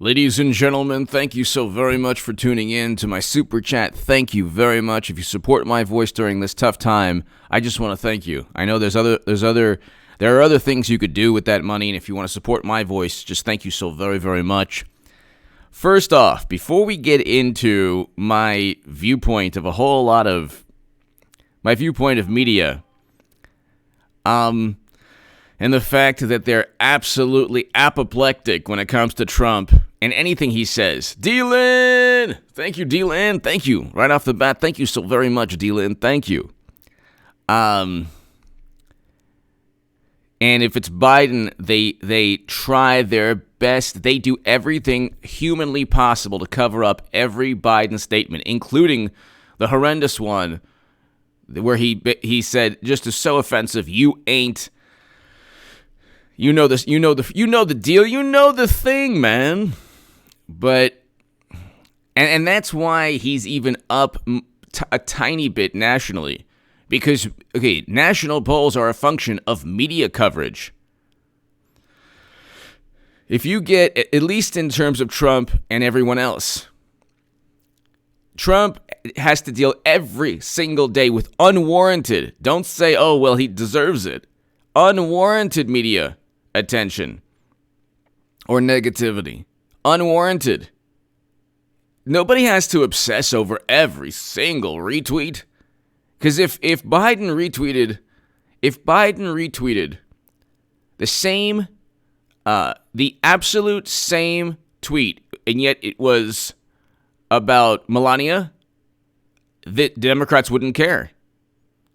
Ladies and gentlemen, thank you so very much for tuning in to my super chat. Thank you very much. If you support my voice during this tough time, I just want to thank you. I know there are other things you could do with that money, and if you want to support my voice, just thank you so very, very much. First off, before we get into my viewpoint of media, and the fact that they're absolutely apoplectic when it comes to Trump and anything he says. D-Lin! Thank you, D-Lin. Thank you. Right off the bat, thank you so very much, D-Lin. Thank you. And if it's Biden, they try their best. They do everything humanly possible to cover up every Biden statement, including the horrendous one where he said, just is so offensive, you ain't... You know this. You know the deal. You know the thing, man. But and that's why he's even up a tiny bit nationally, because national polls are a function of media coverage. If you get, at least in terms of Trump and everyone else, Trump has to deal every single day with unwarranted. Don't say, oh well, he deserves it. Unwarranted media attention or negativity. Unwarranted. Nobody has to obsess over every single retweet. Because if Biden retweeted the absolute same tweet, and yet it was about Melania, the Democrats wouldn't care.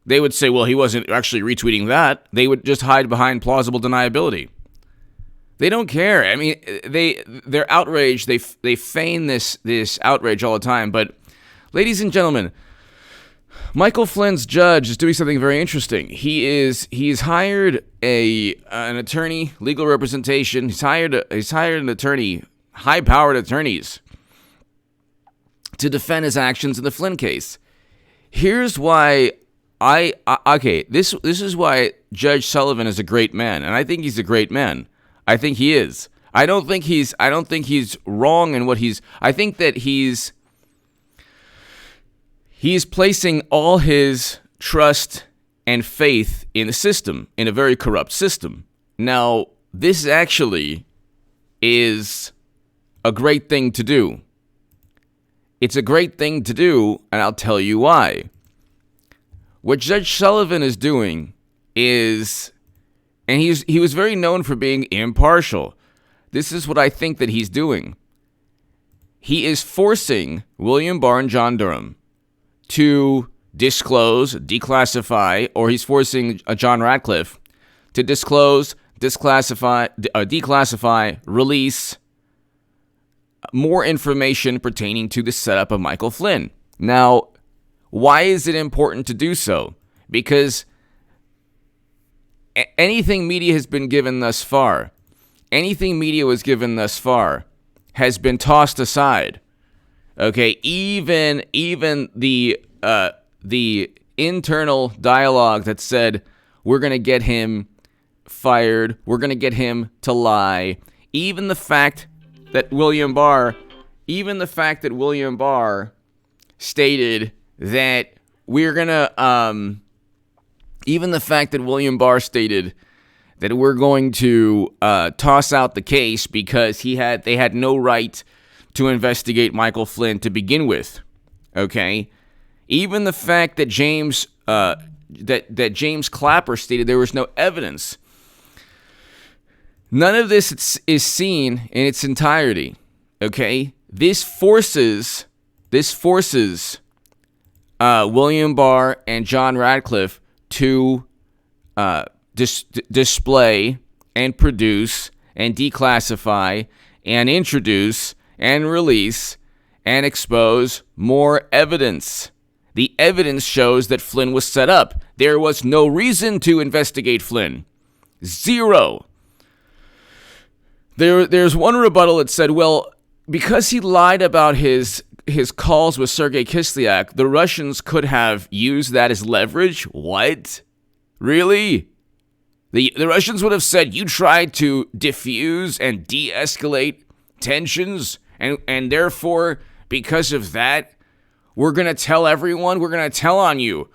They would say, well, he wasn't actually retweeting that. They would just hide behind plausible deniability. They don't care. I mean, they're outraged. They feign this outrage all the time. But, ladies and gentlemen, Michael Flynn's judge is doing something very interesting. He's hired an attorney, legal representation. He's hired an attorney, high-powered attorneys, to defend his actions in the Flynn case. Here's why. This is why Judge Sullivan is a great man, and I think he's a great man. I think he is. I don't think he's wrong in what he's. I think that he's placing all his trust and faith in the system, in a very corrupt system. Now, this actually is a great thing to do. It's a great thing to do, and I'll tell you why. What Judge Sullivan is doing is, and he was very known for being impartial. This is what I think that he's doing. He is forcing William Barr and John Durham to disclose, declassify, or he's forcing John Ratcliffe to disclose, declassify, release more information pertaining to the setup of Michael Flynn. Now, why is it important to do so? Because anything media has been given thus far, anything media was given thus far, has been tossed aside. Okay, even the internal dialogue that said we're going to get him fired, we're going to get him to lie, even the fact that William Barr stated that we're going to toss out the case because they had no right to investigate Michael Flynn to begin with. Okay? Even the fact that James Clapper stated there was no evidence. None of this is seen in its entirety. Okay? This forces William Barr and John Ratcliffe to display and produce and declassify and introduce and release and expose more evidence. The evidence shows that Flynn was set up. There was no reason to investigate Flynn. Zero. There's one rebuttal that said, well, because he lied about his calls with Sergei Kislyak, the Russians could have used that as leverage. What? Really? The Russians would have said, you tried to diffuse and de-escalate tensions, and therefore, because of that, we're going to tell everyone, we're going to tell on you.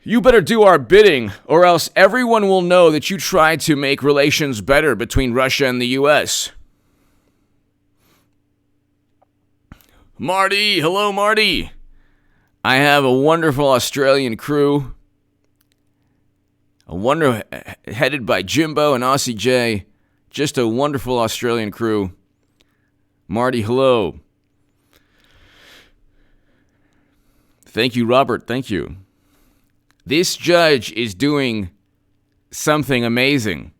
You better do our bidding, or else everyone will know that you tried to make relations better between Russia and the U.S. Marty, hello, Marty. I have a wonderful Australian crew, headed by Jimbo and Aussie J. Just a wonderful Australian crew. Marty, hello. Thank you, Robert. Thank you. This judge is doing something amazing.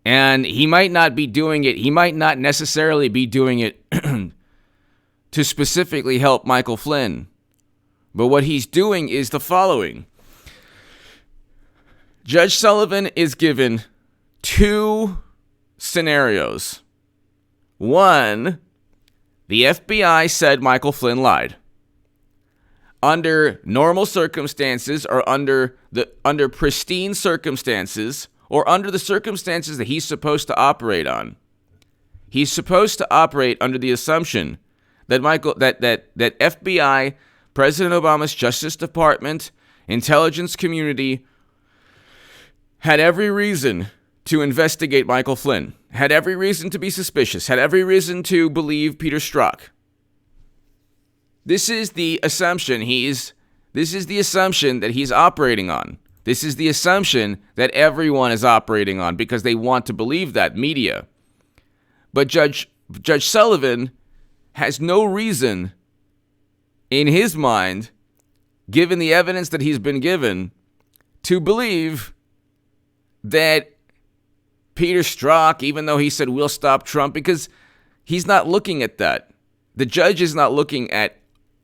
And he might not be doing it. He might not necessarily be doing it to specifically help Michael Flynn. But what he's doing is the following. Judge Sullivan is given two scenarios. One, the FBI said Michael Flynn lied. Under normal circumstances, or under pristine circumstances, or under the circumstances that he's supposed to operate on, he's supposed to operate under the assumption that that FBI, President Obama's Justice Department, intelligence community had every reason to investigate Michael Flynn, had every reason to be suspicious, had every reason to believe Peter Strzok. This is the assumption that he's operating on. This is the assumption that everyone is operating on because they want to believe that, media. But Judge Sullivan has no reason in his mind, given the evidence that he's been given, to believe that Peter Strzok, even though he said we'll stop Trump, because he's not looking at that. The judge is not looking at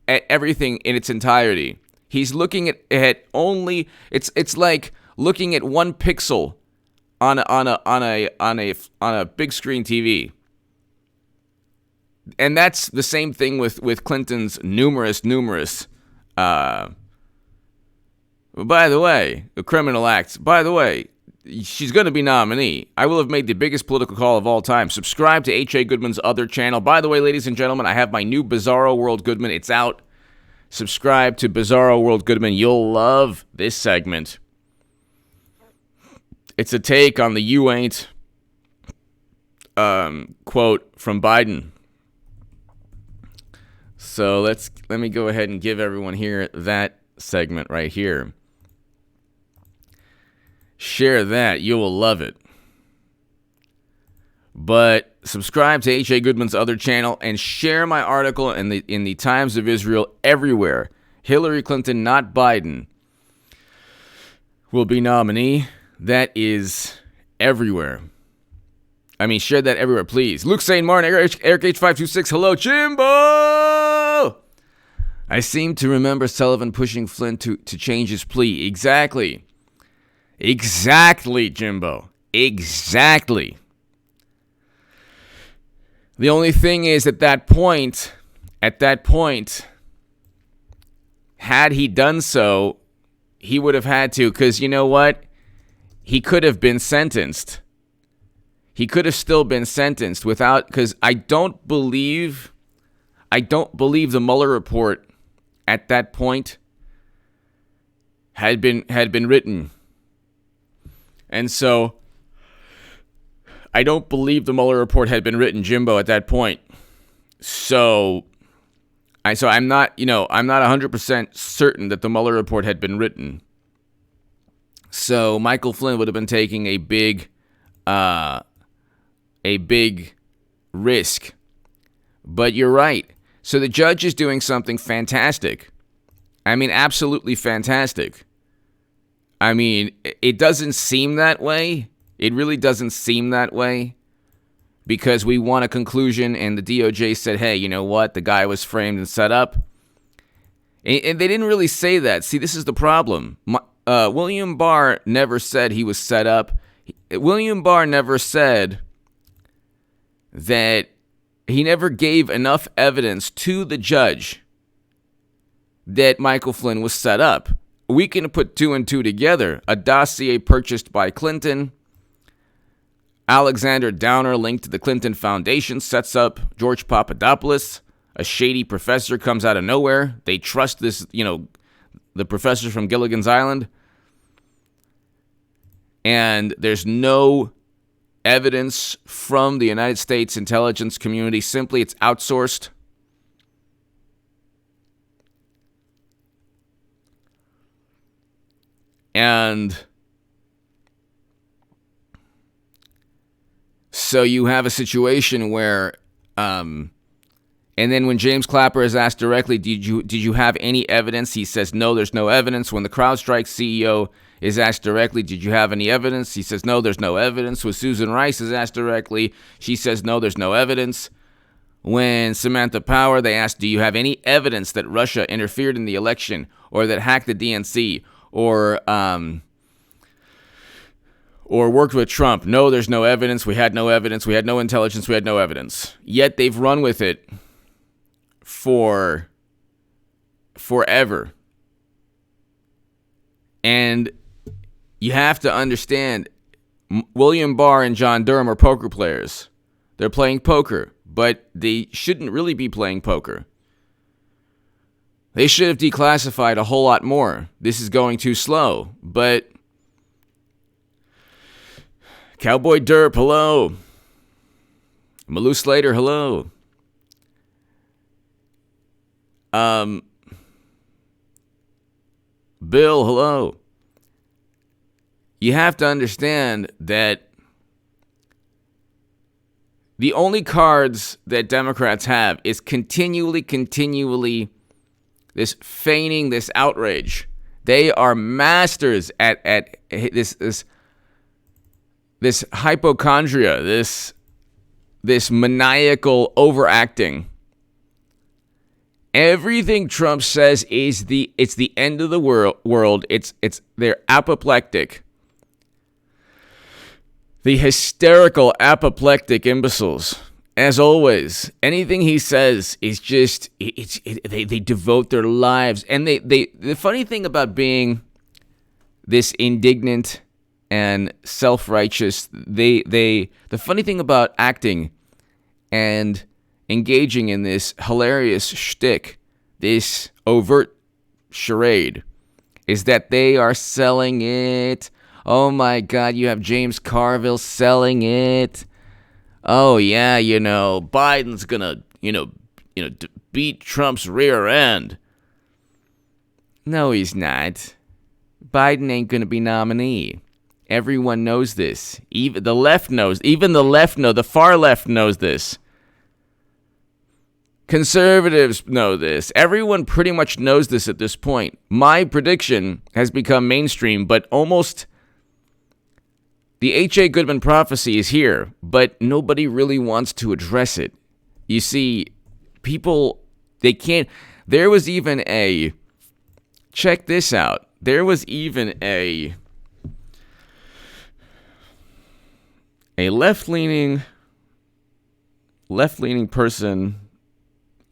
everything in its entirety. He's looking at only it's like looking at one pixel on a big screen TV. And that's the same thing with Clinton's numerous by the way, criminal acts. By the way, she's going to be nominee. I will have made the biggest political call of all time. Subscribe to H.A. Goodman's other channel. By the way, ladies and gentlemen, I have my new Bizarro World Goodman. It's out. Subscribe to Bizarro World Goodman. You'll love this segment. It's a take on the "you ain't" quote from Biden. So let me go ahead and give everyone here that segment right here. Share that. You will love it. But subscribe to H.A. Goodman's other channel and share my article in the Times of Israel everywhere. Hillary Clinton, not Biden, will be nominee. That is everywhere. I mean, share that everywhere, please. Luke St. Martin, Eric H526, hello, Jimbo! I seem to remember Sullivan pushing Flynn to change his plea. Exactly. Exactly, Jimbo. Exactly. The only thing is, at that point, had he done so, he would have had to, because you know what? He could have been sentenced. He could have still been sentenced without, because I don't believe the Mueller report at that point had been written. And so I don't believe the Mueller report had been written, Jimbo, at that point. So I'm not 100% certain that the Mueller report had been written. So Michael Flynn would have been taking a big risk. But you're right. So the judge is doing something fantastic. I mean, absolutely fantastic. I mean, it doesn't seem that way. It really doesn't seem that way because we want a conclusion, and the DOJ said, hey, you know what? The guy was framed and set up. And they didn't really say that. See, this is the problem. William Barr never said he was set up. William Barr never said that he never gave enough evidence to the judge that Michael Flynn was set up. We can put two and two together. A dossier purchased by Clinton. Alexander Downer, linked to the Clinton Foundation, sets up George Papadopoulos. A shady professor comes out of nowhere. They trust this, the professor from Gilligan's Island. And there's no evidence from the United States intelligence community. Simply, it's outsourced. And so you have a situation where, and then when James Clapper is asked directly, did you have any evidence? He says, no, there's no evidence. When the CrowdStrike CEO is asked directly, did you have any evidence? He says, no, there's no evidence. When Susan Rice is asked directly, she says, no, there's no evidence. When Samantha Power, they asked, do you have any evidence that Russia interfered in the election or that hacked the DNC or worked with Trump? No, there's no evidence. We had no evidence. We had no intelligence. We had no evidence. Yet they've run with it for forever. And you have to understand, William Barr and John Durham are poker players. They're playing poker, but they shouldn't really be playing poker. They should have declassified a whole lot more. This is going too slow. But Cowboy Derp, hello. Malou Slater, hello. Bill, hello. You have to understand that the only cards that Democrats have is continually this feigning, this outrage. They are masters at this hypochondria, this maniacal overacting. Everything Trump says is it's the end of the world. They're apoplectic. The hysterical, apoplectic imbeciles. As always, anything he says is just they devote their lives. And the funny thing about being this indignant and self-righteous, the funny thing about acting and engaging in this hilarious shtick, this overt charade, is that they are selling it. Oh my God, you have James Carville selling it. Oh yeah, Biden's gonna, beat Trump's rear end. No, he's not. Biden ain't gonna be nominee. Everyone knows this. Even the left knows. The far left knows this. Conservatives know this. Everyone pretty much knows this at this point. My prediction has become mainstream, but almost the H.A. Goodman prophecy is here, but nobody really wants to address it. You see, people, they can't. There was even a, check this out. There was even a left-leaning person,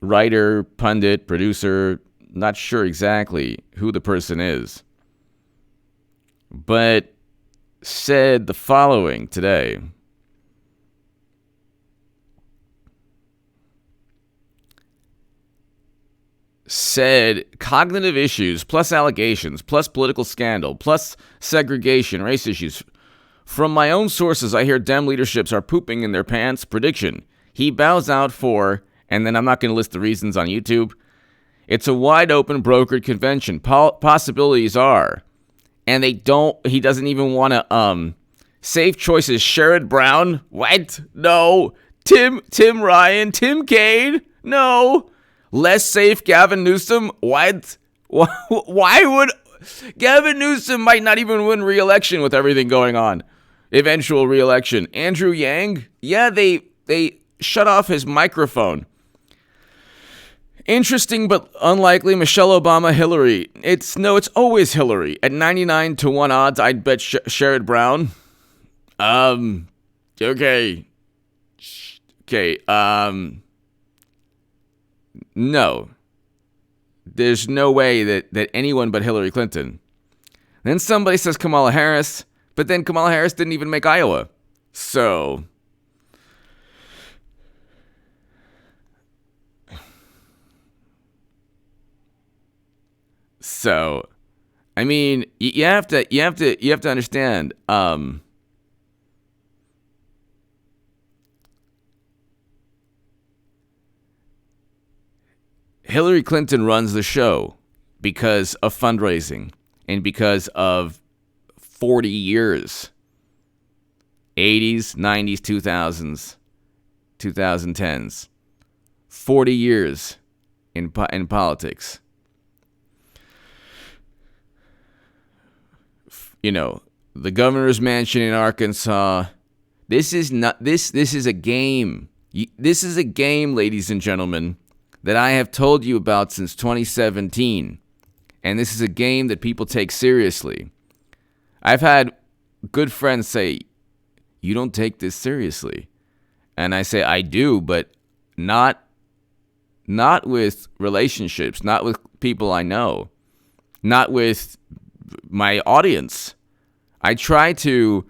writer, pundit, producer, not sure exactly who the person is, but said the following today. Said cognitive issues plus allegations plus political scandal plus segregation, race issues. From my own sources, I hear Dem leaderships are pooping in their pants. Prediction. He bows out for, and then I'm not going to list the reasons on YouTube. It's a wide open brokered convention. Possibilities are. And he doesn't even want to, safe choices. Sherrod Brown? What? No. Tim Ryan? Tim Kaine? No. Less safe Gavin Newsom? What? Why would Gavin Newsom might not even win re-election with everything going on? Eventual re-election. Andrew Yang? Yeah, they shut off his microphone. Interesting but unlikely. Michelle Obama, Hillary. It's always Hillary. At 99-1 odds, I'd bet Sherrod Brown. Okay. No. There's no way that anyone but Hillary Clinton. Then somebody says Kamala Harris, but then Kamala Harris didn't even make Iowa. So, I mean, you have to understand. Hillary Clinton runs the show because of fundraising and because of 40 years, 80s, 90s, 2000s, 2010s, 40 years in politics. You know, the governor's mansion in Arkansas. This is a game. This is a game, ladies and gentlemen, that I have told you about since 2017. And this is a game that people take seriously. I've had good friends say, "You don't take this seriously." And I say, "I do, but not with relationships, not with people I know, not with my audience. I try to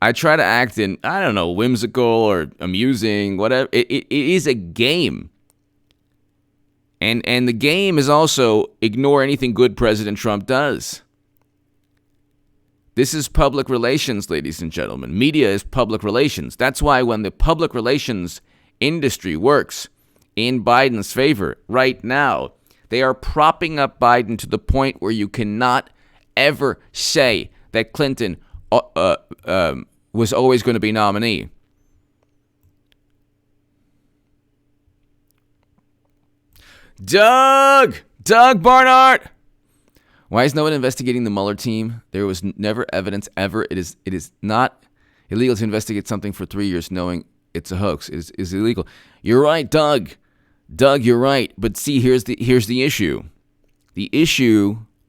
act in, I don't know, whimsical or amusing, whatever. It is a game. And the game is also ignore anything good President Trump does. This is public relations, ladies and gentlemen. Media is public relations. That's why when the public relations industry works in Biden's favor right now, they are propping up Biden to the point where you cannot ever say that Clinton was always going to be nominee. Doug Barnhart. Why is no one investigating the Mueller team? There was never evidence ever. It is not illegal to investigate something for 3 years knowing it's a hoax. It is illegal. You're right, Doug. Doug, you're right. But see, here's the issue.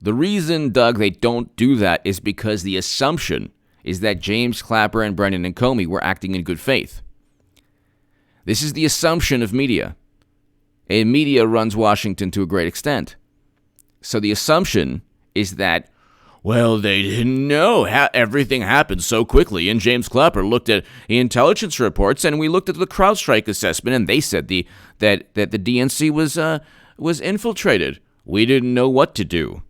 The reason, Doug, they don't do that is because the assumption is that James Clapper and Brennan and Comey were acting in good faith. This is the assumption of media. And media runs Washington to a great extent. So the assumption is that, well, they didn't know everything happened so quickly. And James Clapper looked at the intelligence reports, and we looked at the CrowdStrike assessment, and they said that the DNC was infiltrated. We didn't know what to do.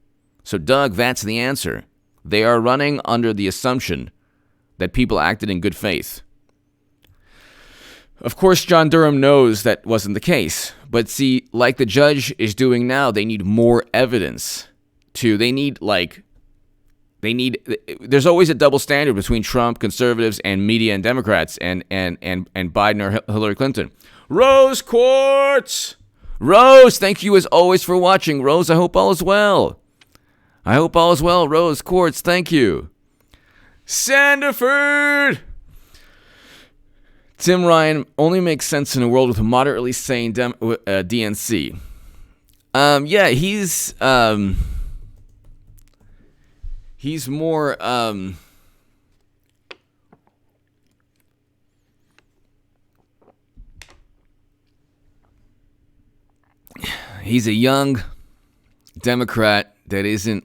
So, Doug, that's the answer. They are running under the assumption that people acted in good faith. Of course, John Durham knows that wasn't the case. But see, like the judge is doing now, they need more evidence. There's always a double standard between Trump, conservatives, and media and Democrats, and Biden or Hillary Clinton. Rose Quartz! Rose, thank you as always for watching. Rose, I hope all is well. Rose Quartz, thank you. Sandiford! Tim Ryan only makes sense in a world with a moderately sane DNC. Yeah, he's more he's a young Democrat that isn't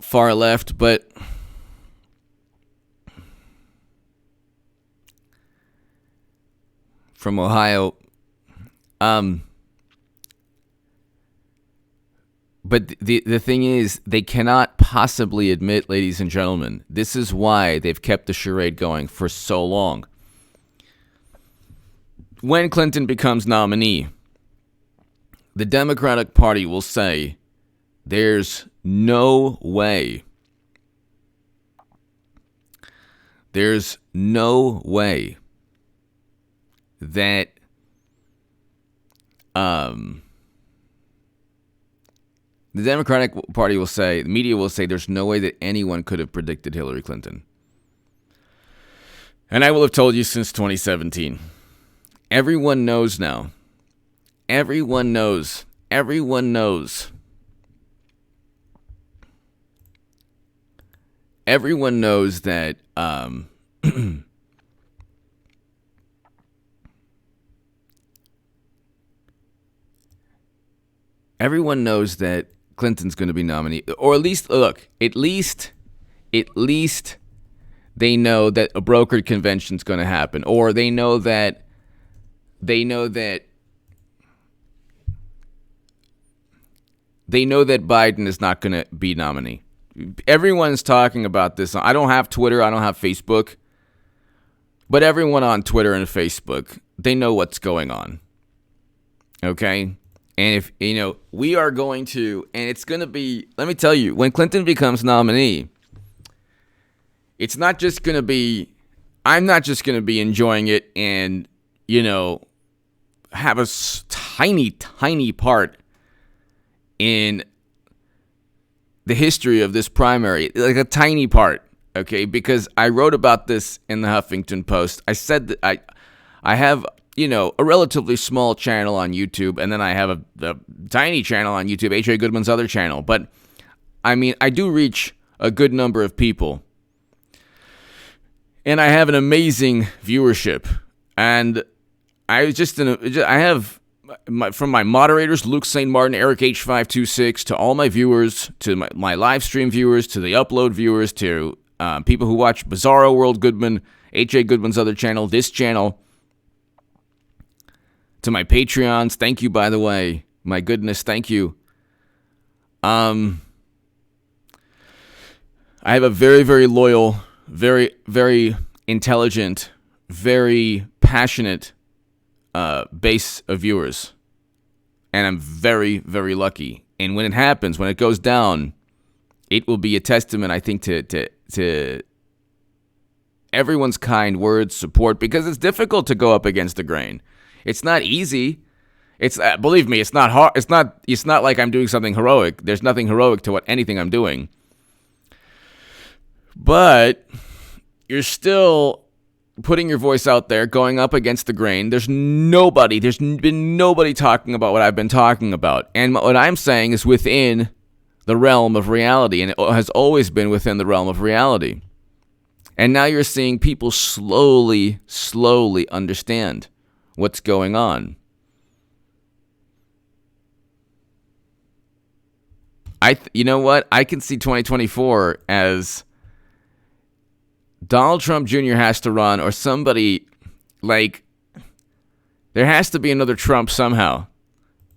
far left, but from Ohio. But the thing is, they cannot possibly admit, ladies and gentlemen, this is why they've kept the charade going for so long. When Clinton becomes nominee, the Democratic Party will say, there's no way. There's no way that the Democratic Party will say, the media will say, there's no way that anyone could have predicted Hillary Clinton. And I will have told you since 2017. Everyone knows now. Everyone knows. Everyone knows. Everyone knows that everyone knows that Clinton's going to be nominated, or at least at least they know that a brokered convention is going to happen, or they know that Biden is not going to be nominee. Everyone's talking about this. I don't have Twitter. I don't have Facebook. But everyone on Twitter and Facebook, they know what's going on. Okay? And if, we are going to, and it's going to be, let me tell you, when Clinton becomes nominee, it's not just going to be, I'm not just going to be enjoying it and, have a tiny, tiny part in the history of this primary, like a tiny part, okay? Because I wrote about this in the Huffington Post. I said that I have, a relatively small channel on YouTube, and then I have a tiny channel on YouTube, H.A. Goodman's other channel. But, I do reach a good number of people. And I have an amazing viewership. And I have... from my moderators, Luke St. Martin, Eric H526, to all my viewers, to my live stream viewers, to the upload viewers, to people who watch Bizarro World Goodman, H.A. Goodman's other channel, this channel, to my Patreons. Thank you, by the way. My goodness, thank you. I have a very, very loyal, very, very intelligent, very passionate base of viewers, and I'm very, very lucky. And when it happens, when it goes down, it will be a testament, I think, to everyone's kind words, support, because it's difficult to go up against the grain. It's not easy. It's believe me, it's not hard. It's not like I'm doing something heroic. There's nothing heroic to anything I'm doing. But you're still putting your voice out there, going up against the grain. There's been nobody talking about what I've been talking about. And what I'm saying is within the realm of reality, and it has always been within the realm of reality. And now you're seeing people slowly understand what's going on. You know what? I can see 2024 as Donald Trump Jr. has to run, or somebody, there has to be another Trump somehow.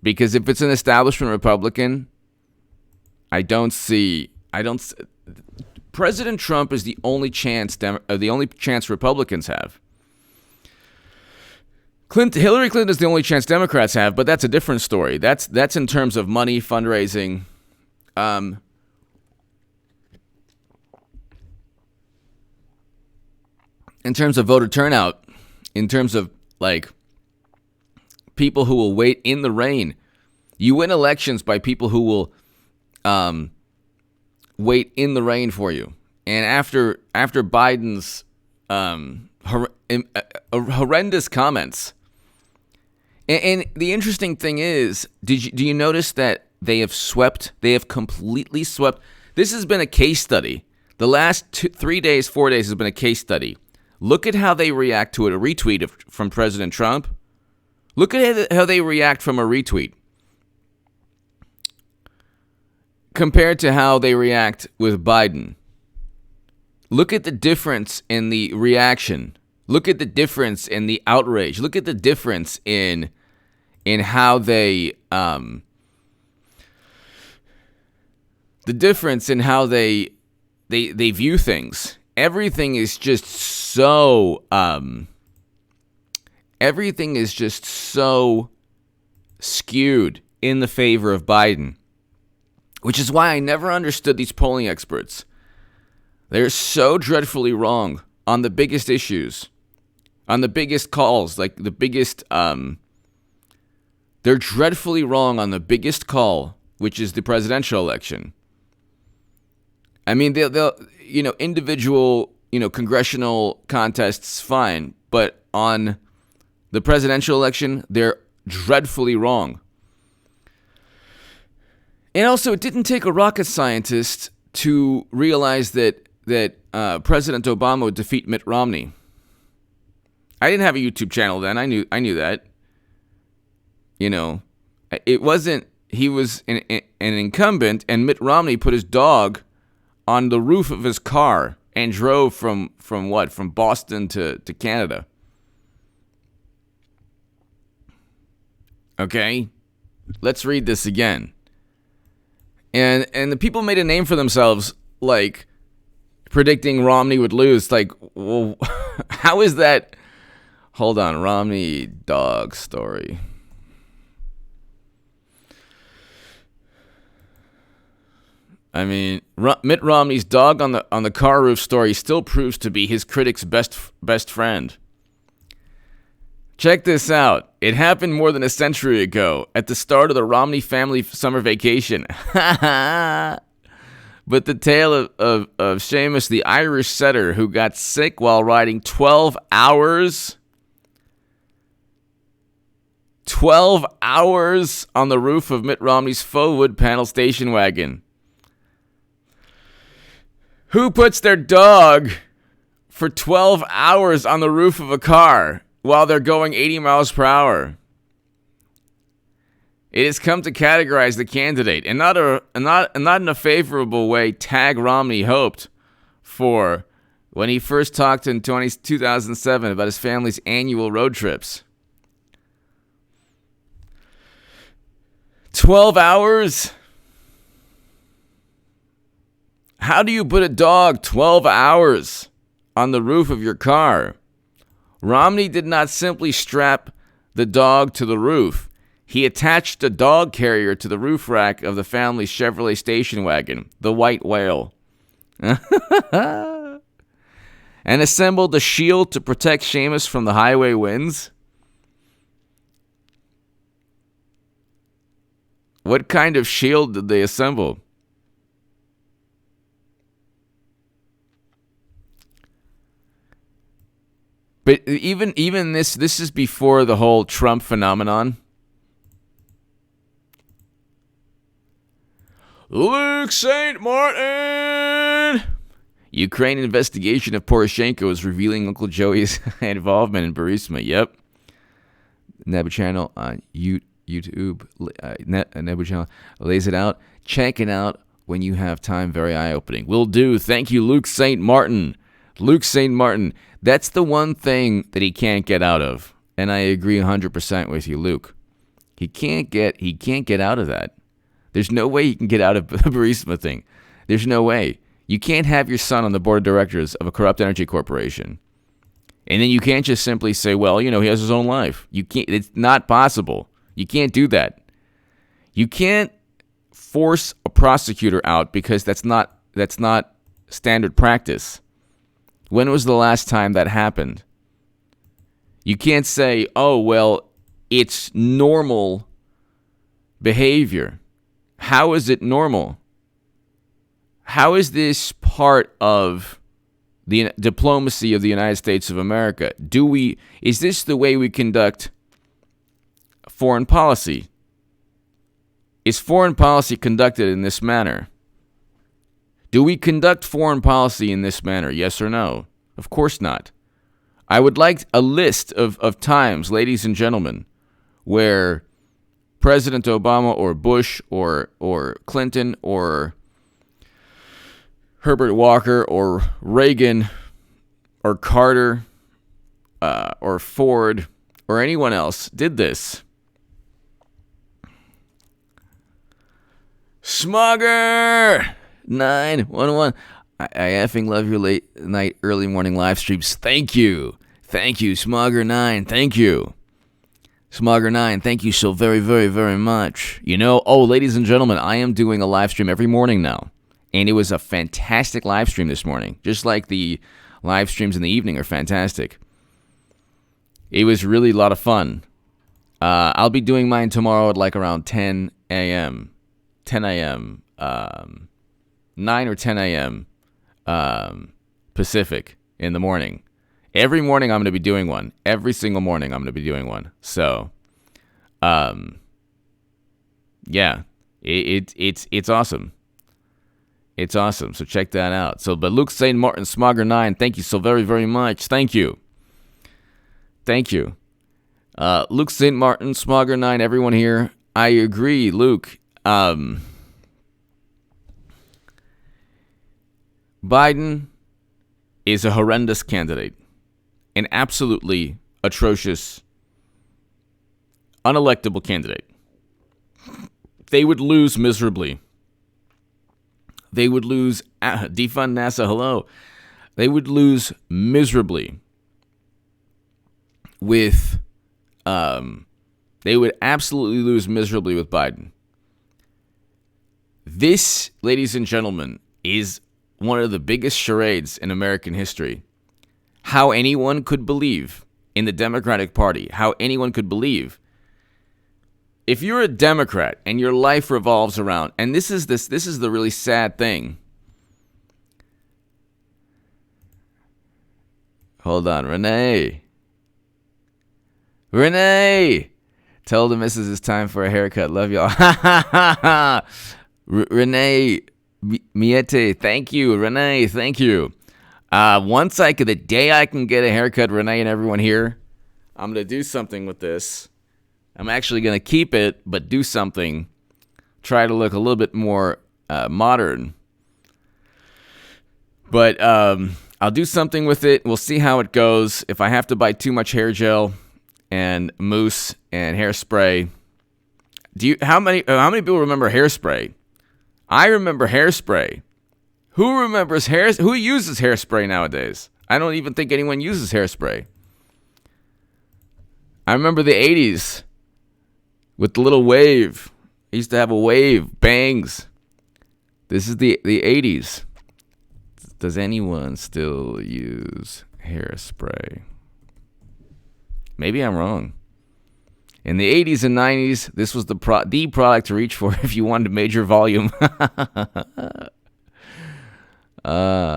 Because if it's an establishment Republican, President Trump is the only chance Republicans have. Hillary Clinton is the only chance Democrats have, but that's a different story. That's in terms of money, fundraising. In terms of voter turnout, in terms of people who will wait in the rain, you win elections by people who will wait in the rain for you. And after Biden's horrendous comments, and the interesting thing is, do you notice that they have completely swept? This has been a case study. The last 4 days has been a case study. Look at how they react to a retweet from President Trump. Look at how they react from a retweet compared to how they react with Biden. Look at the difference in the reaction. Look at the difference in the outrage. Look at the difference in how they view things. Everything is just so skewed in the favor of Biden, which is why I never understood these polling experts. They're so dreadfully wrong on the biggest issues, on the biggest calls, they're dreadfully wrong on the biggest call, which is the presidential election. They'll individual, congressional contests, fine. But on the presidential election, they're dreadfully wrong. And also, it didn't take a rocket scientist to realize that President Obama would defeat Mitt Romney. I didn't have a YouTube channel then. I knew that. It wasn't. He was an incumbent, and Mitt Romney put his dog on the roof of his car and drove from Boston to Canada. Okay? Let's read this again. And the people made a name for themselves, like predicting Romney would lose. Like, well, how is that? Hold on, Romney dog story. I mean, Mitt Romney's dog on the car roof story still proves to be his critic's best friend. Check this out. It happened more than a century ago, at the start of the Romney family summer vacation. But the tale of Seamus, the Irish setter, who got sick while riding 12 hours. 12 hours on the roof of Mitt Romney's faux wood panel station wagon. Who puts their dog for 12 hours on the roof of a car while they're going 80 miles per hour? It has come to categorize the candidate, and not in a favorable way Tag Romney hoped for when he first talked in 2007 about his family's annual road trips. 12 hours? How do you put a dog 12 hours on the roof of your car? Romney did not simply strap the dog to the roof. He attached a dog carrier to the roof rack of the family's Chevrolet station wagon, the White Whale, and assembled a shield to protect Seamus from the highway winds. What kind of shield did they assemble? But even this is before the whole Trump phenomenon. Luke St. Martin! Ukraine investigation of Poroshenko is revealing Uncle Joey's involvement in Burisma. Yep. Nebu channel on YouTube. Nebu channel lays it out. Check it out when you have time. Very eye-opening. Will do. Thank you, Luke St. Martin. Luke St. Martin. That's the one thing that he can't get out of. And I agree 100% with you, Luke. He can't get out of that. There's no way he can get out of the Burisma thing. There's no way. You can't have your son on the board of directors of a corrupt energy corporation. And then you can't just simply say, well, he has his own life. You can't. It's not possible. You can't do that. You can't force a prosecutor out because that's not standard practice. When was the last time that happened? You can't say, oh, well, it's normal behavior. How is it normal? How is this part of the diplomacy of the United States of America? Is this the way we conduct foreign policy? Is foreign policy conducted in this manner? Do we conduct foreign policy in this manner? Yes or no? Of course not. I would like a list of times, ladies and gentlemen, where President Obama or Bush or Clinton or Herbert Walker or Reagan or Carter or Ford or anyone else did this. Smugger 911. I effing love your late night, early morning live streams. Thank you, Smugger 9. Thank you, Smugger 9. Thank you so very, very, very much. Ladies and gentlemen, I am doing a live stream every morning now, and it was a fantastic live stream this morning. Just like the live streams in the evening are fantastic. It was really a lot of fun. I'll be doing mine tomorrow at like around 10 a.m. 10 a.m. 9 or 10 a.m. Pacific in the morning. Every morning I'm going to be doing one. Every single morning I'm going to be doing one. So, yeah, it's awesome. It's awesome. So check that out. So, but Luke St. Martin, Smogger 9, thank you so very, very much. Thank you. Luke St. Martin, Smogger 9, everyone here. I agree, Luke. Biden is a horrendous candidate, an absolutely atrocious, unelectable candidate. They would lose miserably. They would lose, defund NASA, hello. They would lose miserably with, they would absolutely lose miserably with Biden. This, ladies and gentlemen, is one of the biggest charades in American history. How anyone could believe in the Democratic Party, how anyone could believe. If you're a Democrat and your life revolves around, and this is the really sad thing. Hold on, Renee. Tell the missus it's time for a haircut. Love y'all. Renee Miete, thank you. Renee, thank you. The day I can get a haircut, Renee and everyone here, I'm going to do something with this. I'm actually going to keep it, but do something. Try to look a little bit more modern. But I'll do something with it. We'll see how it goes. If I have to buy too much hair gel and mousse and hairspray. How many people remember hairspray? I remember hairspray. Who uses hairspray nowadays? I don't even think anyone uses hairspray. I remember the 80s with the little wave. I used to have a wave, bangs. This is the 80s. Does anyone still use hairspray? Maybe I'm wrong. In the 80s and 90s, this was the product to reach for if you wanted major volume. I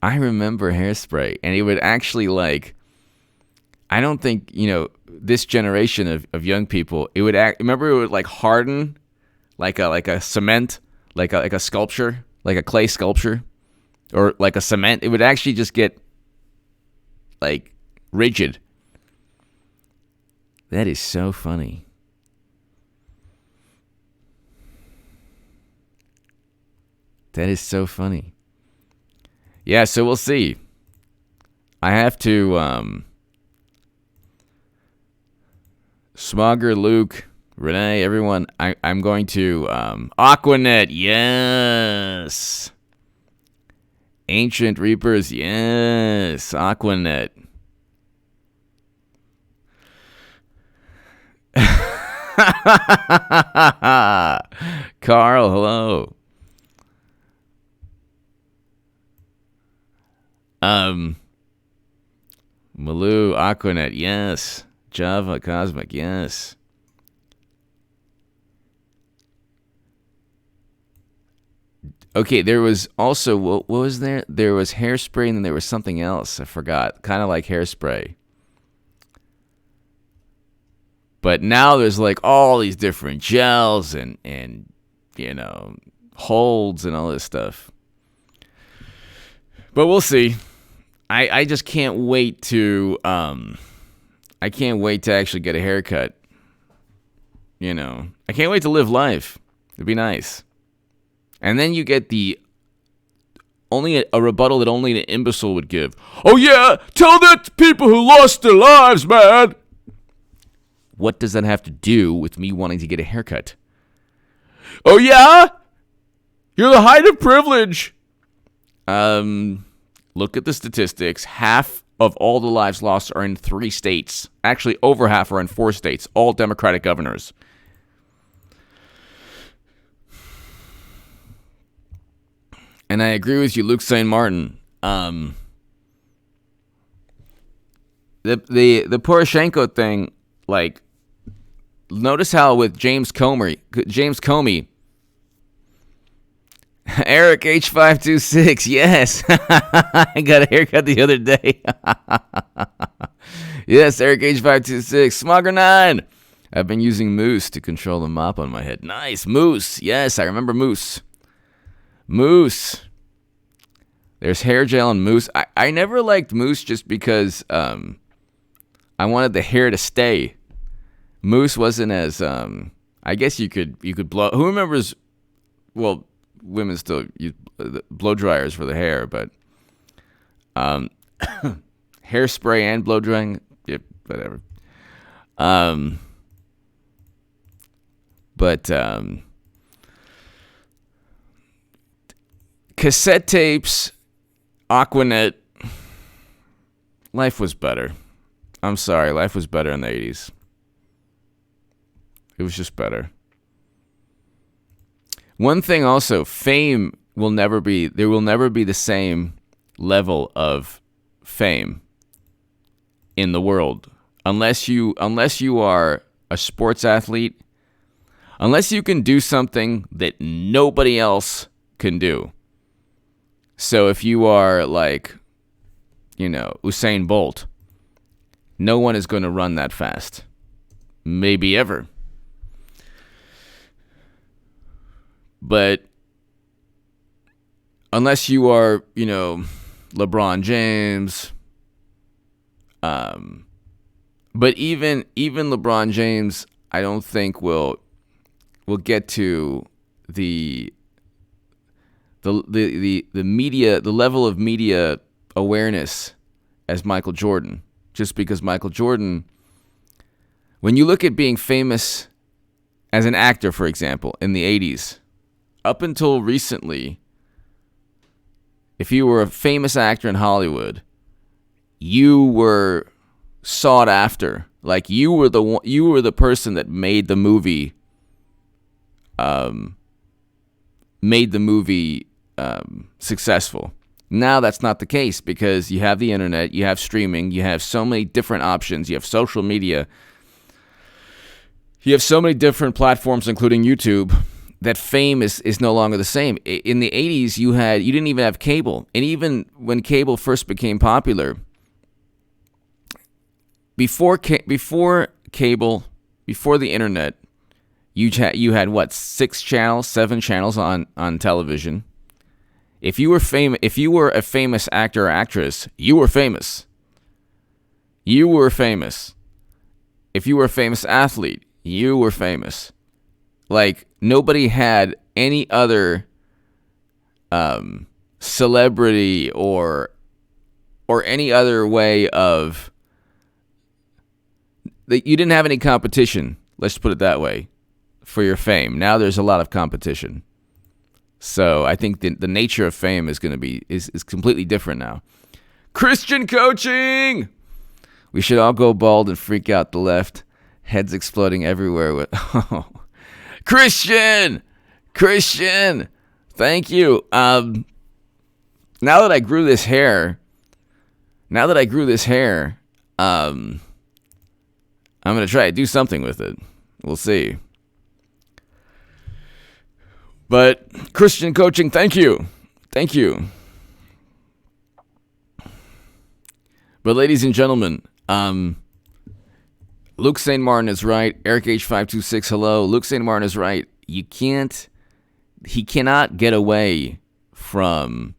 remember hairspray, and it would actually I don't think, this generation of young people, it would harden like a cement, like a sculpture, like a clay sculpture, or like a cement. It would actually just get rigid. That is so funny. That is so funny. Yeah, so we'll see. I have to, Smogger, Luke, Renee, everyone, I'm going to, Aquanet, yes. Ancient Reapers, yes. Aquanet. Carl, hello. Malou, Aquanet, yes. Java, Cosmic, yes. Okay, there was also, what was there? There was hairspray and then there was something else. I forgot. Kind of like hairspray. But now there's all these different gels and holds and all this stuff. But we'll see. I just can't wait to I can't wait to actually get a haircut. I can't wait to live life. It'd be nice. And then you get only a rebuttal that only an imbecile would give. Oh yeah, tell that to people who lost their lives, man. What does that have to do with me wanting to get a haircut? Oh yeah? You're the height of privilege. Look at the statistics. Half of all the lives lost are in 3 states. Actually, over half are in 4 states, all Democratic governors. And I agree with you, Luke St. Martin. The Poroshenko thing, notice how with James Comey, Eric H526, yes. I got a haircut the other day. Yes, Eric H526, Smogger 9. I've been using mousse to control the mop on my head. Nice, mousse. Yes, I remember mousse. Mousse. There's hair gel and mousse. I never liked mousse just because I wanted the hair to stay. Mousse wasn't as I guess you could blow. Who remembers well, women still use blow dryers for the hair, but hairspray and blow drying, yeah, whatever. But cassette tapes, Aquanet, life was better. I'm sorry, life was better in the 80s. It was just better. One thing also, fame will never be the same level of fame in the world unless you are a sports athlete, unless you can do something that nobody else can do. So if you are like, Usain Bolt, no one is going to run that fast. Maybe ever. But unless you are, LeBron James, but even LeBron James, I don't think will get to the media, the level of media awareness as Michael Jordan. Just because Michael Jordan, when you look at being famous as an actor, for example, in the 80s, up until recently, if you were a famous actor in Hollywood, you were sought after. Like you were the person that made the movie successful. Now that's not the case because you have the internet, you have streaming, you have so many different options, you have social media, you have so many different platforms, including YouTube, that fame is no longer the same. In the 80s, you didn't even have cable. And even when cable first became popular, before cable, before the internet, you had what, 6 channels, 7 channels on television. If you were a famous actor or actress, you were famous. You were famous. If you were a famous athlete, you were famous. Like, nobody had any other celebrity or any other way of... You didn't have any competition, let's put it that way, for your fame. Now there's a lot of competition. So I think the nature of fame is going to be is completely different now. Christian coaching! We should all go bald and freak out the left. Heads exploding everywhere with... Christian, thank you. Now that I grew this hair, I'm gonna try to do something with it. We'll see. But Christian coaching, thank you. But ladies and gentlemen, Luke St. Martin is right. Eric H526, hello. Luke St. Martin is right. He cannot get away from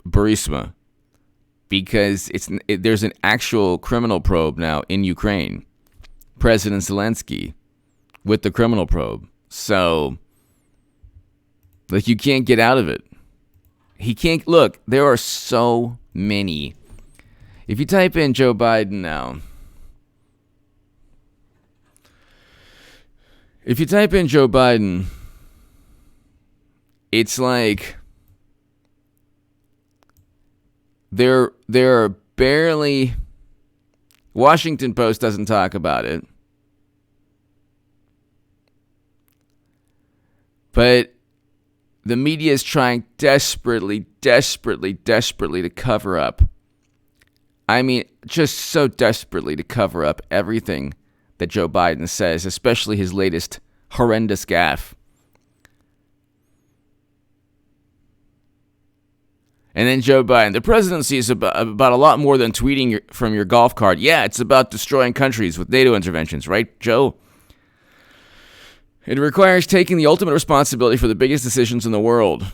Burisma because there's an actual criminal probe now in Ukraine. President Zelensky with the criminal probe. So, like, you can't get out of it. He can't, look, there are so many. If you type in Joe Biden now, it's like there are barely... Washington Post doesn't talk about it. But the media is trying desperately to cover up. I mean, just so desperately to cover up everything that Joe Biden says, especially his latest horrendous gaffe. And then Joe Biden, the presidency is about a lot more than tweeting from your golf cart. Yeah, it's about destroying countries with NATO interventions, right, Joe? It requires taking the ultimate responsibility for the biggest decisions in the world.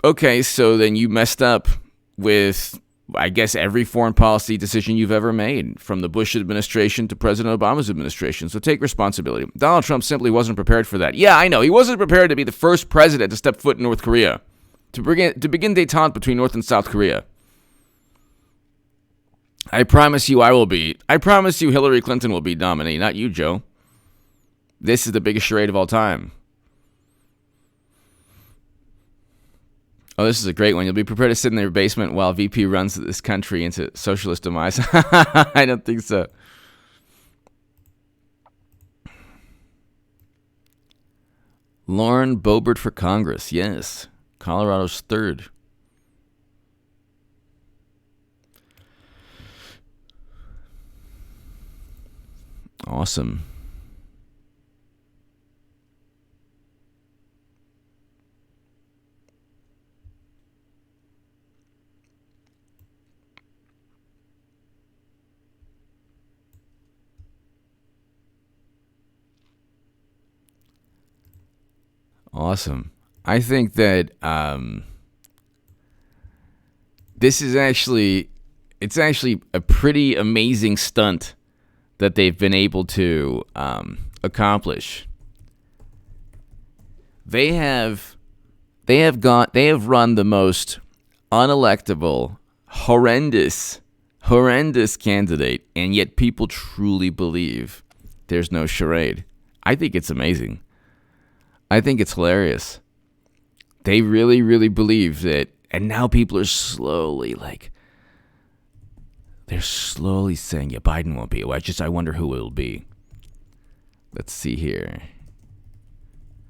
Okay, so then you messed up with I guess, every foreign policy decision you've ever made, from the Bush administration to President Obama's administration. So take responsibility. Donald Trump simply wasn't prepared for that. Yeah, I know. He wasn't prepared to be the first president to step foot in North Korea, to begin détente between North and South Korea. I promise you I will be. I promise you Hillary Clinton will be nominee, not you, Joe. This is the biggest charade of all time. Oh, this is a great one. You'll be prepared to sit in your basement while VP runs this country into socialist demise. I don't think so. Lauren Boebert for Congress. Yes. Colorado's third. Awesome. Awesome. I think that this is actually a pretty amazing stunt that they've been able to accomplish. They have run the most unelectable, horrendous candidate, and yet people truly believe there's no charade. I think it's amazing. I think it's hilarious. They really, really believe that, and now people are slowly they're slowly saying, yeah, Biden won't be. I wonder who it'll be. Let's see here.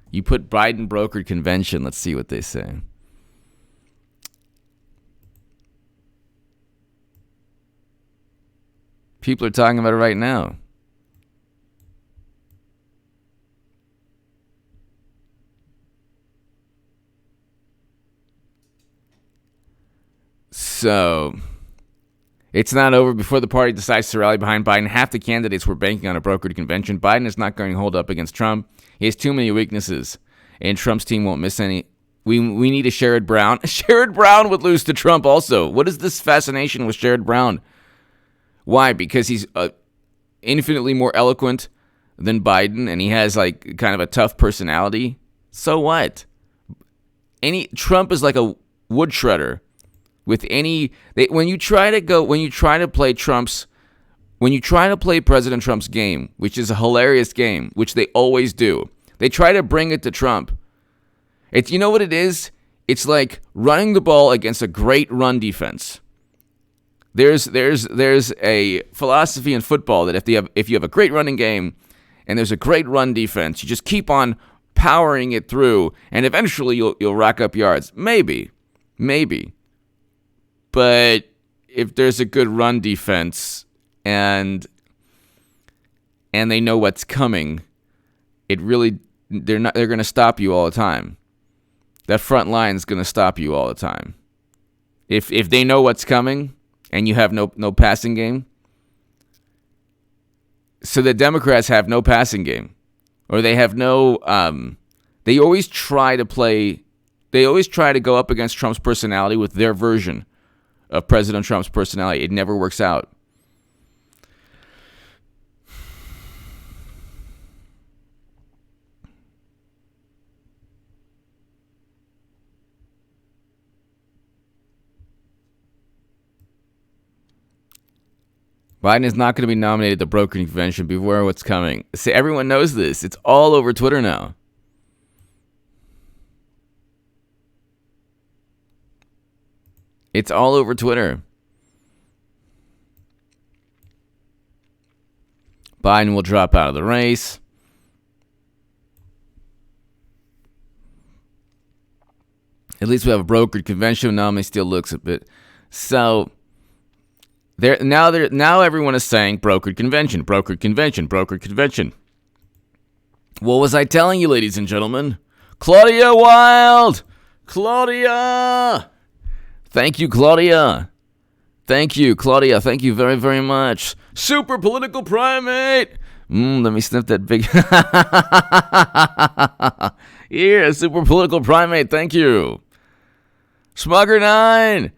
You put Biden brokered convention. Let's see what they say. People are talking about it right now. So, it's not over before the party decides to rally behind Biden. Half the candidates were banking on a brokered convention. Biden is not going to hold up against Trump. He has too many weaknesses, and Trump's team won't miss any. We need a Sherrod Brown. Sherrod Brown would lose to Trump also. What is this fascination with Sherrod Brown? Why? Because he's infinitely more eloquent than Biden, and he has kind of a tough personality. So what? Trump is like a wood shredder. When you try to play President Trump's game, which is a hilarious game, which they always do, they try to bring it to Trump. You know what it is? It's like running the ball against a great run defense. There's a philosophy in football that if you have a great running game and there's a great run defense, you just keep on powering it through, and eventually you'll rack up yards. Maybe. But if there's a good run defense and they know what's coming, they're going to stop you all the time. That front line is going to stop you all the time. If they know what's coming and you have no passing game, so the Democrats have no passing game, or they have no. They always try to go up against Trump's personality with their version of President Trump's personality. It never works out. Biden is not going to be nominated at the brokered convention. Beware what's coming. See, everyone knows this. It's all over Twitter now. It's all over Twitter. Biden will drop out of the race. At least we have a brokered convention. Nominee still looks a bit. So now everyone is saying brokered convention, brokered convention, brokered convention. What was I telling you, ladies and gentlemen? Claudia Wild! Claudia! Thank you, Claudia. Thank you, Claudia. Thank you very, very much. Super political primate. Let me sniff that big. Yeah, super political primate. Thank you. Smugger9.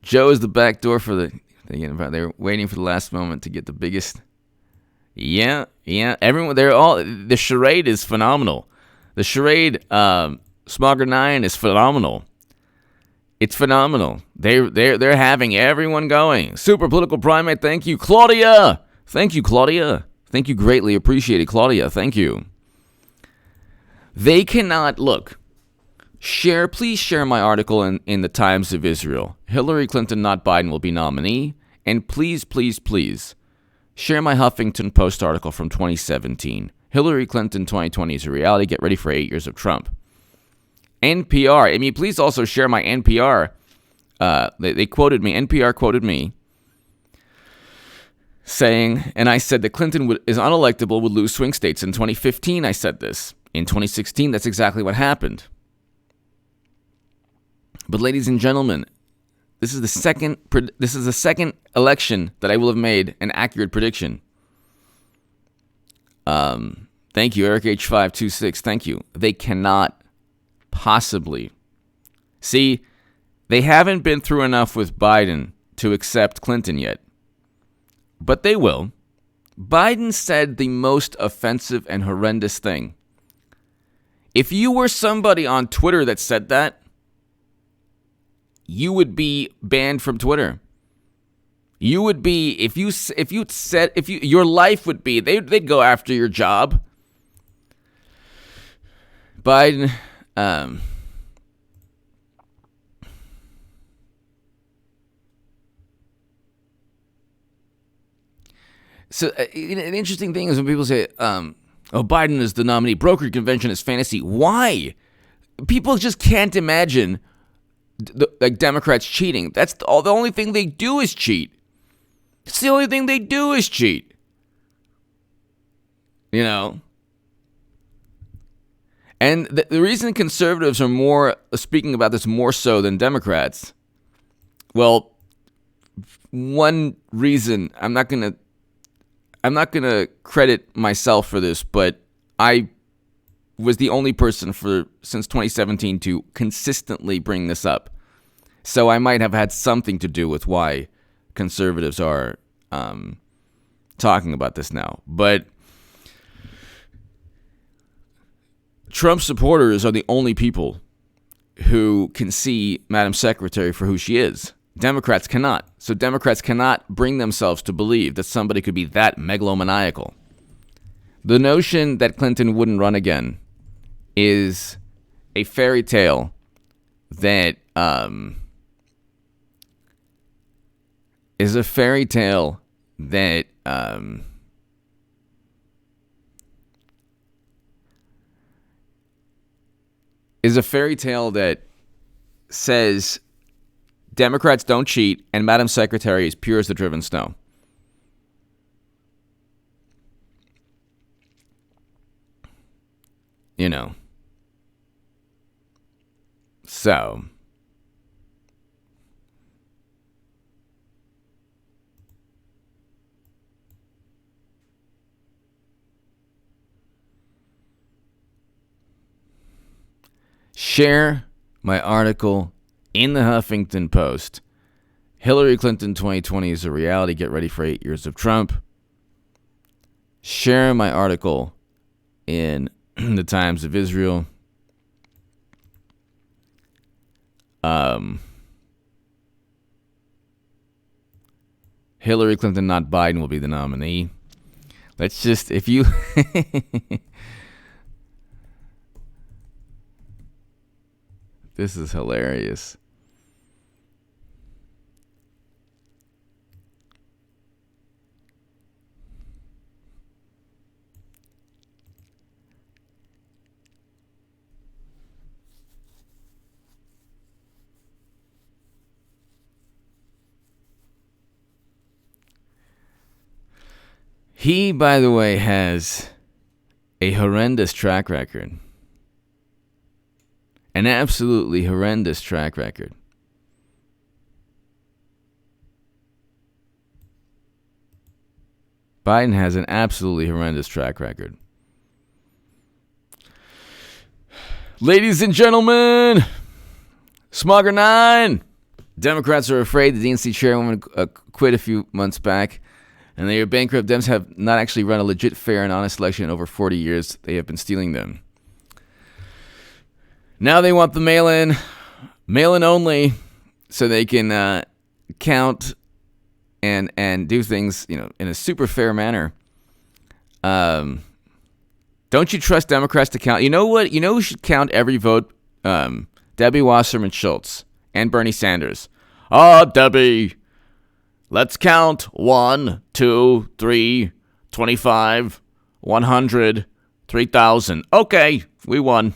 Joe is the back door for the. They're waiting for the last moment to get the biggest. Yeah. Everyone, they're all. The charade is phenomenal. The charade, Smogger 9 is phenomenal. It's phenomenal. They're having everyone going. Super political primate. Thank you, Claudia. Thank you, Claudia. Thank you, greatly appreciated, Claudia. Thank you. They cannot look. Please share my article in the Times of Israel. Hillary Clinton, not Biden, will be nominee. And please, please, please, share my Huffington Post article from 2017. Hillary Clinton 2020 is a reality. Get ready for 8 years of Trump. NPR. I mean, please also share my NPR. They quoted me. NPR quoted me saying, and I said that Clinton is unelectable, would lose swing states. In 2015, I said this. In 2016, that's exactly what happened. But ladies and gentlemen, this is the second election that I will have made an accurate prediction. Thank you, Eric H526. Thank you. They cannot possibly. See, they haven't been through enough with Biden to accept Clinton yet. But they will. Biden said the most offensive and horrendous thing. If you were somebody on Twitter that said that, you would be banned from Twitter. You would be, your life would be, they'd go after your job. Biden, so an interesting thing is when people say, Biden is the nominee, brokered convention is fantasy. Why? People just can't imagine Democrats cheating. That's the only thing they do is cheat. It's the only thing they do is cheat. You know? And the reason conservatives are more speaking about this more so than Democrats, well, one reason, I'm not gonna credit myself for this, but I was the only person since 2017 to consistently bring this up. So I might have had something to do with why conservatives are talking about this now. But Trump supporters are the only people who can see Madam Secretary for who she is. Democrats cannot. So Democrats cannot bring themselves to believe that somebody could be that megalomaniacal. The notion that Clinton wouldn't run again is a fairy tale that is a fairy tale that says Democrats don't cheat and Madam Secretary is pure as the driven snow. You know. So. Share my article in the Huffington Post. Hillary Clinton 2020 is a reality. Get ready for 8 years of Trump. Share my article in the Times of Israel. Hillary Clinton, not Biden, will be the nominee. Let's just, if you... This is hilarious. He, by the way, has a horrendous track record. An absolutely horrendous track record. Biden has an absolutely horrendous track record. Ladies and gentlemen, Smogger 9, Democrats are afraid the DNC chairwoman quit a few months back, and they are bankrupt. Dems have not actually run a legit, fair, and honest election in over 40 years. They have been stealing them. Now they want the mail-in only, so they can count and do things, in a super fair manner. Don't you trust Democrats to count? You know what? You know who should count every vote? Debbie Wasserman Schultz and Bernie Sanders. Debbie, let's count 1, 2, 3, 25, 100, 3,000. Okay, we won.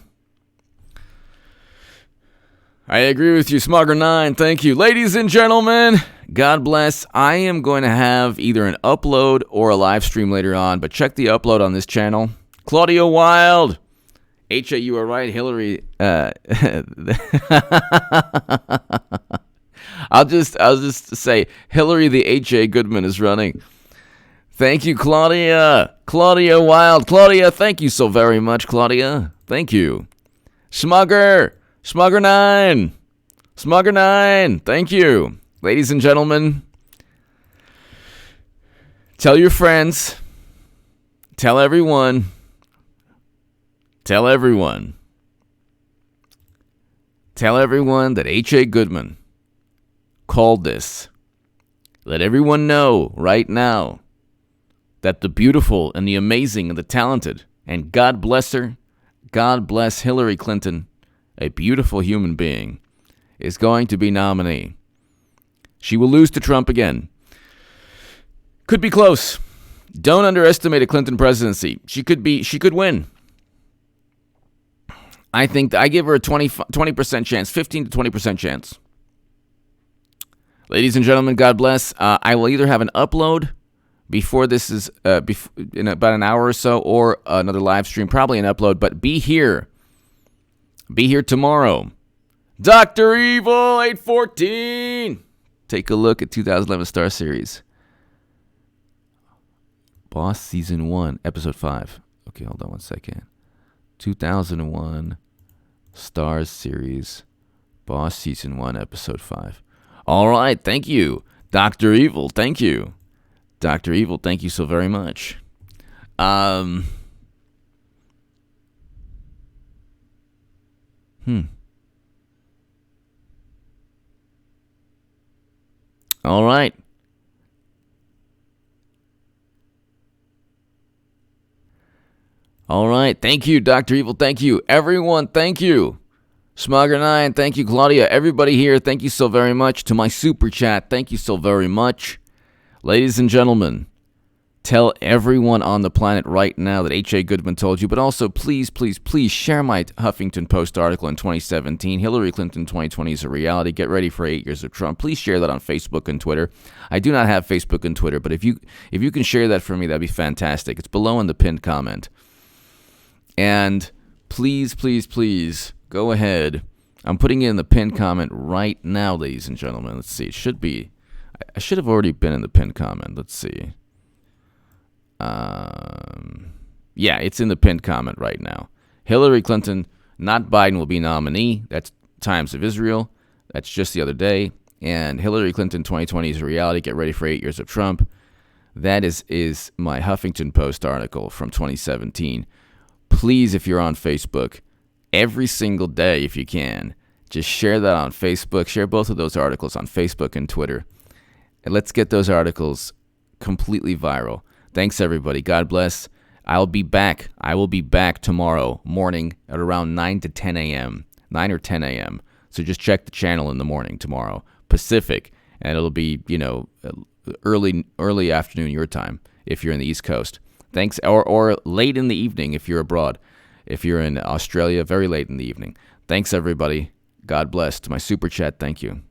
I agree with you, Smugger9. Thank you. Ladies and gentlemen, God bless. I am going to have either an upload or a live stream later on, but check the upload on this channel. Claudia Wild. H.A., you are right. Hillary. I'll just say Hillary the H.A. Goodman is running. Thank you, Claudia. Claudia Wild. Claudia, thank you so very much, Claudia. Thank you. Smugger9. Thank you. Ladies and gentlemen, tell your friends. Tell everyone that H.A. Goodman called this. Let everyone know right now that the beautiful and the amazing and the talented, and God bless her, God bless Hillary Clinton, a beautiful human being, is going to be nominee. She will lose to Trump again. Could be close. Don't underestimate a Clinton presidency. She could win. I think I give her a 20% chance, 15 to 20% chance. Ladies and gentlemen, God bless. I will either have an upload before this is in about an hour or so, or another live stream, probably an upload, but be here. Be here tomorrow. Dr. Evil 814. Take a look at 2011 Star Series. Boss Season 1, Episode 5. Okay, hold on one second. 2001 Stars Series. Boss Season 1, Episode 5. All right, thank you. Dr. Evil, thank you. Dr. Evil, thank you so very much. All right. All right. Thank you, Dr. Evil. Thank you. Everyone, thank you. Smogger9, thank you. Claudia, everybody here, thank you so very much. To my super chat, thank you so very much. Ladies and gentlemen, tell everyone on the planet right now that H.A. Goodman told you, but also please, please, please share my Huffington Post article in 2017, Hillary Clinton 2020 is a reality. Get ready for 8 years of Trump. Please share that on Facebook and Twitter. I do not have Facebook and Twitter, but if you can share that for me, that'd be fantastic. It's below in the pinned comment. And please, please, please, go ahead. I'm putting it in the pinned comment right now, ladies and gentlemen. Let's see. It should be. I should have already been in the pinned comment. Let's see. Yeah, it's in the pinned comment right now. Hillary Clinton, not Biden, will be nominee. That's Times of Israel. That's just the other day. And Hillary Clinton 2020 is a reality. Get ready for 8 years of Trump. That is my Huffington Post article from 2017. Please, if you're on Facebook, every single day, if you can, just share that on Facebook. Share both of those articles on Facebook and Twitter. And let's get those articles completely viral. Thanks, everybody. God bless. I'll be back. I will be back tomorrow morning at around 9 to 10 a.m., 9 or 10 a.m. So just check the channel in the morning tomorrow, Pacific, and it'll be, early afternoon your time if you're in the East Coast. Thanks, or late in the evening if you're abroad. If you're in Australia, very late in the evening. Thanks, everybody. God bless. To my super chat, thank you.